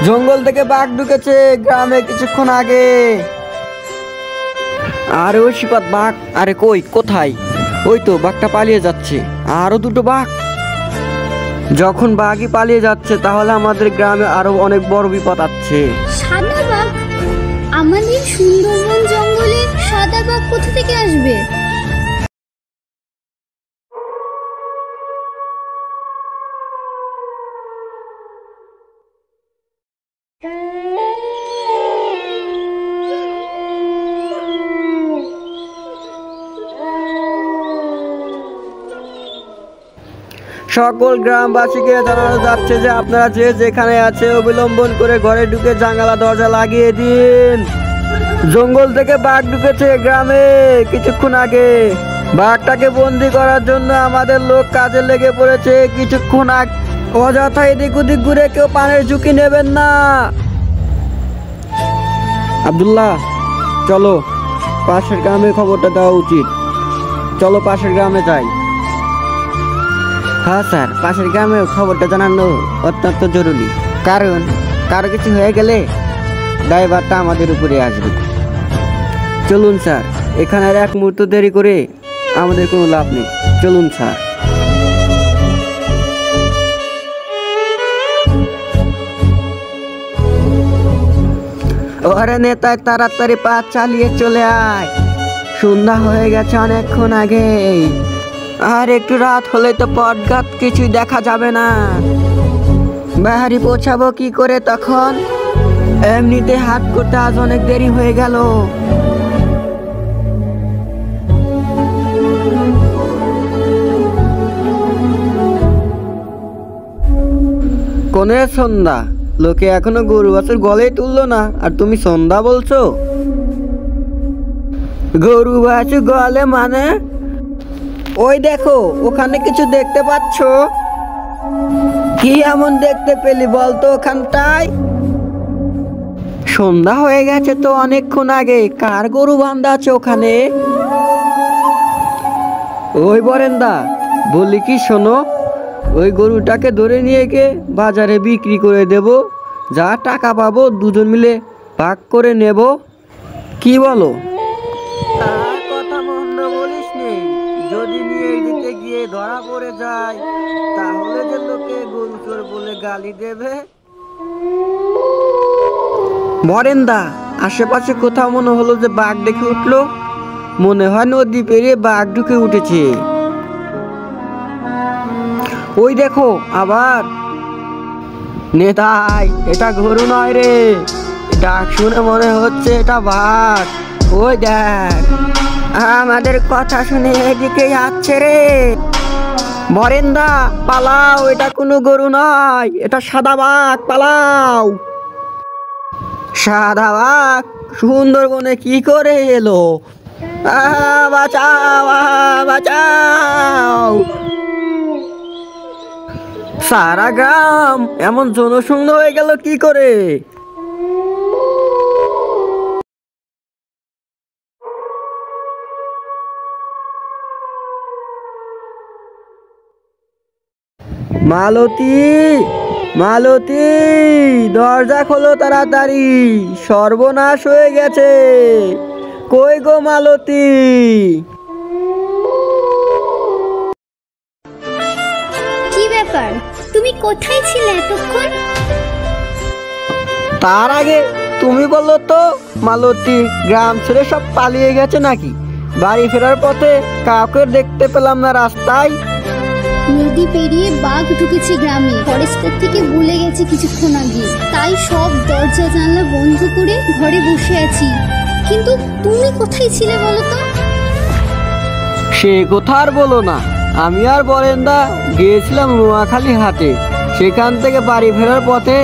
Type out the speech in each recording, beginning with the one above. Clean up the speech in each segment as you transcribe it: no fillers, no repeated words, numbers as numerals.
জঙ্গল থেকে বাঘ ঢুকেছে গ্রামে কিছুক্ষণ আগে। আরে ওই শিপাত বাঘ, আরে কই কোথায়? ওই তো বাঘটা পালিয়ে যাচ্ছে। আরো দুটো বাঘ। যখন বাঘই পালিয়ে যাচ্ছে তাহলে আমাদের গ্রামে আরো অনেক বড় বিপদ আছে। সাদা বাঘ? আমাদের সুন্দরবন জঙ্গলে সাদা বাঘ কোথা থেকে আসবে? সকল গ্রামবাসীকে জানানো যাচ্ছে যে আপনারা যে যেখানে আছে অবিলম্বন করে ঘরে ঢুকে জানালা দরজা লাগিয়ে দিন। জঙ্গল থেকে বাঘ ঢুকেছে গ্রামে কিছুক্ষণ আগে। বাঘটাকে বন্দি করার জন্য আমাদের লোক কাজে লেগে পড়েছে কিছুক্ষণ আগে। অযথা এদিক ওদিক ঘুরে কেউ পানের ঝুঁকি নেবেন না। আব্দুল্লাহ, চলো পাশের গ্রামে খবরটা দেওয়া উচিত। চলো পাশের গ্রামে যাই। হ্যাঁ স্যার, পাশের গ্রামে খবরটা জানানো অত্যন্ত জরুরি, কারণ কারো কিছু হয়ে গেলে দায়ভারটা আমাদের উপরে আসবে। চলুন স্যার, এখানে আর এক মুহূর্ত দেরি করে আমাদের কোনো লাভ নেই। চলুন স্যার। ওরে নেতায় তাড়াতাড়ি পা চালিয়ে চলে আয়, সন্ধ্যা হয়ে গেছে অনেকক্ষণ আগে। আর একটু রাত হলে তো পথঘাট কিছুই দেখা যাবে না। বাহারি পৌঁছাবো কি করে তখন? এমনিতে হাট করতে আজ অনেক দেরি হয়ে গেল। কোনে সন্ধ্যা? লোকে এখনো গরু বাছুর গলেই তুললো না, আর তুমি সন্ধ্যা বলছো? গরু বাছুর গলে মানে? ওই দেখো, ওখানে কিছু দেখতে পাচ্ছ? কি এমন দেখতে পেলি বলতো ওখানটায়? সন্ধ্যা হয়ে গেছে তো অনেকক্ষণ আগে। কার গরু বান্ধা আছে ওখানে? ওই বরেন্দা, বলি কি শোনো, ওই গরুটাকে ধরে নিয়ে গিয়ে বাজারে বিক্রি করে দেব। যা টাকা পাবো দুজন মিলে ভাগ করে নেব। কি বলো? কথা মন্দ বলিস নি। যদি নিয়ে দিতে গিয়ে ধরা পড়ে যায় তাহলে যে লোকে গরু চোর বলে গালি দেবে। বরেন্দা, আশেপাশে কোথাও মনে হলো যে বাঘ দেখে উঠলো। মনে হয় নদী পেরিয়ে বাঘ ঢুকে উঠেছে। ওই দেখো আবার। নেতাই, এটা গরু নয় রে, ডাক শুনে মনে হচ্ছে এটা বাঘ। ওই দেখ, আমাদের কথা শুনে এদিকে যাচ্ছে রে। বরেন্দা পালাও, এটা কোনো গরু নয়, এটা সাদা বাঘ, পালাও। সাদা বাঘ সুন্দরবনে কি করে এলো? বাঁচাও, বাঁচাও। সারা গ্রাম এমন জনশূন্য হয়ে গেল কি করে? মালতী, মালতী, দরজা খোলো তাড়াতাড়ি, সর্বনাশ হয়ে গেছে। কই গো মালতী? কি ব্যাপার, তুমি কোথায় ছিলে এতক্ষণ? তার আগে তুমি বললো তো মালতী গ্রাম ছেড়ে সব পালিয়ে গেছে নাকি? বাড়ি ফেরার পথে কাউকে দেখতে পেলাম না রাস্তায়। নদী পেরিয়ে বাঘ ঢুকেছে গ্রামে, ফরেস্টের থেকে বলে গেছে কিছুক্ষণ আগে। তাই সব দরজা জানলা বন্ধ করে ঘরে বসে আছি। কিন্তু তুমি কোথায় ছিলে বলো তো? সে কথা আর বলো না। আমি আর বরেন্দা গিয়েছিলাম নোয়াখালী হাটে। সেখান থেকে বাড়ি ফেরার পথে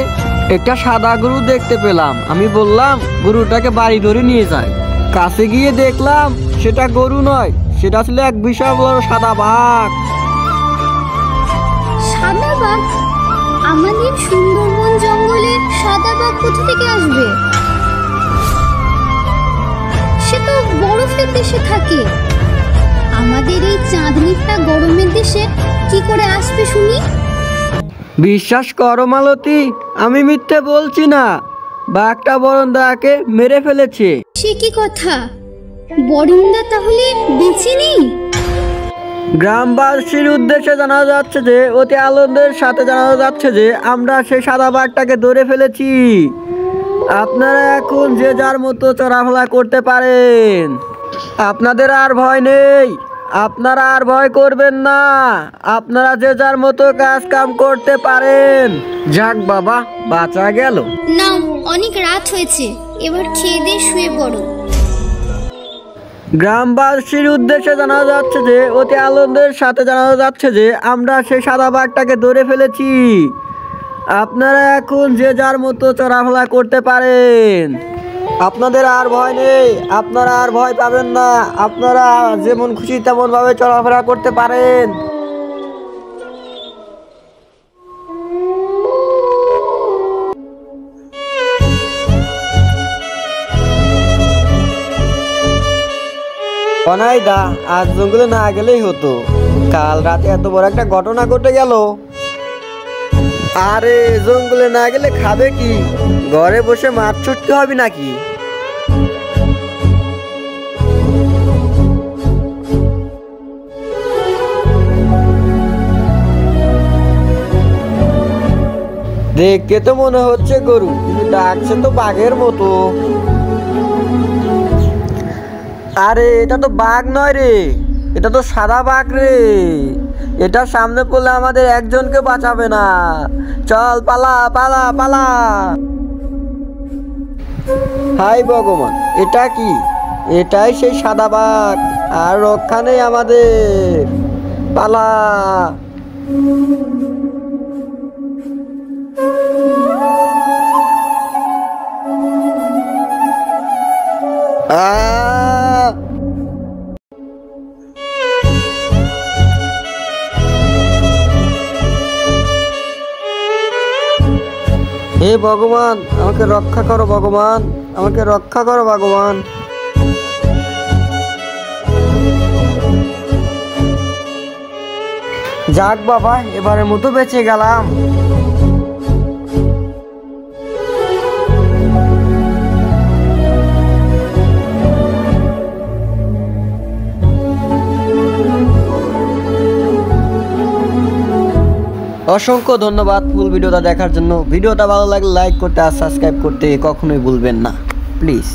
একটা সাদা গরু দেখতে পেলাম। আমি বললাম গরুটাকে বাড়ি ধরে নিয়ে যাই। কাছে গিয়ে দেখলাম সেটা গরু নয়, সেটা ছিল এক বিশাল বড় সাদা বাঘ। সাদা বাঘ? আমাদের সুন্দরবন জঙ্গলে সাদা বাঘ কোথা থেকে আসবে? সে তো বরফের দেশে থাকে। আমাদের এই চাঁদনিটা গরমের দেশে কি করে আসবে শুনি? বিশ্বাস করো মালতী, আমি মিথ্যে বলছি না। বাঘটা বরণদাকে মেরে ফেলেছে। সে কি কথা? বরুণদা তাহলে বেঁচে নেই? গ্রামবাসীর উদ্দেশ্যে জানানো যাচ্ছে যে, অতি আনন্দের সাথে জানানো যাচ্ছে যে আমরা সেই সাদা বাঘটাকে ধরে ফেলেছি। আপনারা এখন যে যার মতো চলাফেরা করতে পারেন। আপনাদের আর ভয় নেই, আপনারা আর ভয় করবেন না। আপনারা যে যার মতো কাজ কাম করতে পারেন। যাক বাবা, বাঁচা গেল। নাও, অনেক রাত হয়েছে, এবার খেয়ে দিয়ে শুয়ে পড়ো। গ্রামবাসীর উদ্দেশ্যে জানানো যাচ্ছে যে, অতি আনন্দের সাথে জানানো যাচ্ছে যে আমরা সেই সাদা বাঘটাকে ধরে ফেলেছি। আপনারা এখন যে যার মতো চলাফেরা করতে পারেন। আপনাদের আর ভয় নেই, আপনারা আর ভয় পাবেন না। আপনারা যেমন খুশি তেমন ভাবে চলাফেরা করতে পারেন। অনাইদা, আজ জঙ্গলে না গেলেই হতো। কাল রাতে এত বড় একটা ঘটনা ঘটে গেল। আরে জঙ্গলে না গেলে খাবে কি? ঘরে বসে মাছ ছুটতে হবে নাকি? দেখতে তো মনে হচ্ছে গরু, কিন্তু ডাকছে তো বাঘের মতো। আরে এটা তো বাঘ নয় রে, এটা তো সাদা বাঘ রে। এটা সামনে পড়লে আমাদের একজনকে বাঁচাবে না। চল পালা পালা পালা। হাই ভগবান, এটা কি? এটাই সেই সাদা বাঘ, আর রক্ষা নেই আমাদের। পালা। হে ভগবান, আমাকে রক্ষা করো ভগবান, আমাকে রক্ষা করো ভগবান। যাক বাবা, এবারের মতো বেঁচে গেলাম। অসংখ্য ধন্যবাদ ফুল ভিডিওটা দেখার জন্য। ভিডিওটা ভালো লাগলে লাইক করতে আর সাবস্ক্রাইব করতে কখনোই ভুলবেন না, প্লিজ।